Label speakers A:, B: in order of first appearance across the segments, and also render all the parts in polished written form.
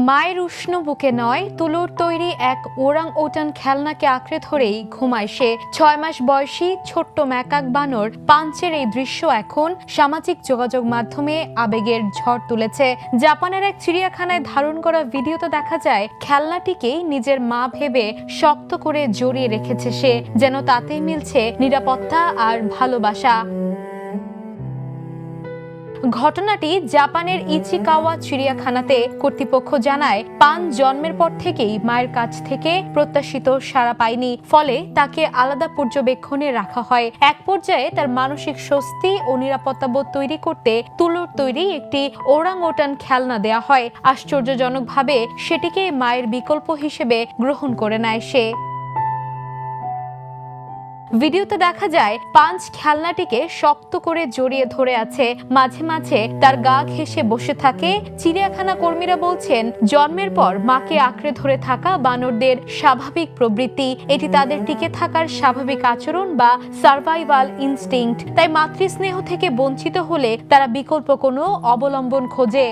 A: মায়ের উষ্ণ বুকে নয়, তুলোর তৈরি এক ওরাং ওটান খেলনাকে আঁকড়ে ধরেই ঘুমায় সে। 6 মাস বয়সী ছোট্ট ম্যাকাক বানর পাঞ্চের এই দৃশ্য এখন সামাজিক যোগাযোগ মাধ্যমে আবেগের ঝড় তুলেছে। জাপানের এক চিড়িয়াখানায় ধারণ করা ভিডিওতে দেখা যায় খেলনাটিকেই নিজের মা ভেবে শক্ত করে জড়িয়ে রেখেছে সে, যেন তাতেই মিলছে নিরাপত্তা আর ভালোবাসা। ঘটনাটি জাপানের ইচিকাওয়া চিড়িয়াখানাতে। কর্তৃপক্ষ জানায় পান জন্মের পর থেকেই মায়ের কাছ থেকে প্রত্যাশিত সাড়া পায়নি, ফলে তাকে আলাদা পর্যবেক্ষণে রাখা হয়। এক পর্যায়ে তার মানসিক স্বস্তি ও নিরাপত্তাবোধ তৈরি করতে তুলোর তৈরি একটি ওরাং ওটান খেলনা দেয়া হয়। আশ্চর্যজনকভাবে সেটিকে মায়ের বিকল্প হিসেবে গ্রহণ করে নেয় সে। ভিডিওতে দেখা যায় পাঞ্চ খেলনাটিকে শক্ত করে জড়িয়ে ধরে আছে, মাঝে মাঝে তার গা ঘেঁষে বসে থাকে। চিড়িয়াখানা কর্মীরা বলছেন জন্মের পর মাকে আঁকড়ে ধরে থাকা বানরদের স্বাভাবিক প্রবৃত্তি, এটি তাদের টিকে থাকার স্বাভাবিক আচরণ বা সার্ভাইভাল ইনস্টিংক্ট। তাই মাতৃস্নেহ থেকে বঞ্চিত হলে তারা বিকল্প কোনো অবলম্বন খোঁজে।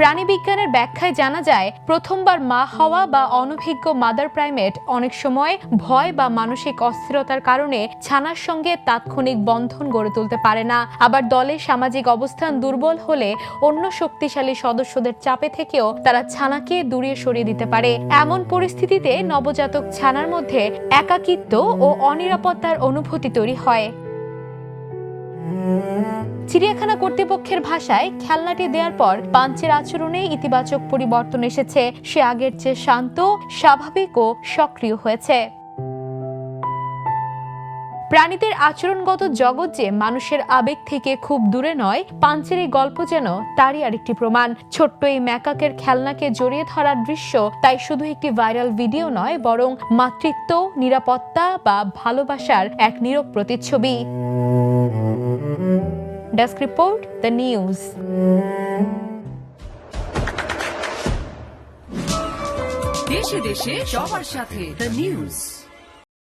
A: প্রাণীবিজ্ঞানের ব্যাখ্যায় জানা যায় প্রথমবার মা হওয়া বা অনভিজ্ঞ মাদার প্রাইমেট অনেক সময় ভয় বা মানসিক অস্থিরতার কারণে ছানার সঙ্গে তাৎক্ষণিক বন্ধন গড়ে তুলতে পারে না। আবার দলের সামাজিক অবস্থান দুর্বল হলে অন্য শক্তিশালী সদস্যদের চাপে থেকেও তারা ছানাকে দূরে সরিয়ে দিতে পারে। এমন পরিস্থিতিতে নবজাতক ছানার মধ্যে একাকিত্ব ও অনিরাপত্তার অনুভূতি তৈরি হয়। চিড়িয়াখানা কর্তৃপক্ষের ভাষায় খেলনাটি দেওয়ার পর পাঞ্চের আচরণে ইতিবাচক পরিবর্তন এসেছে। সে আগের চেয়ে শান্ত, স্বাভাবিক ও সক্রিয় হয়েছে। প্রাণীদের আচরণগত জগৎ যে মানুষের আবেগ থেকে খুব দূরে নয়, পাঞ্চের এই গল্প যেন তারই আরেকটি প্রমাণ। ছোট্ট এই ম্যাকাকের খেলনাকে জড়িয়ে ধরার দৃশ্য তাই শুধু একটি ভাইরাল ভিডিও নয়, বরং মাতৃত্ব, নিরাপত্তা বা ভালোবাসার এক নীরব প্রতিচ্ছবি। Desk report, the news.
B: দেশে দেশে সবার সাথে, দ্য নিউজ।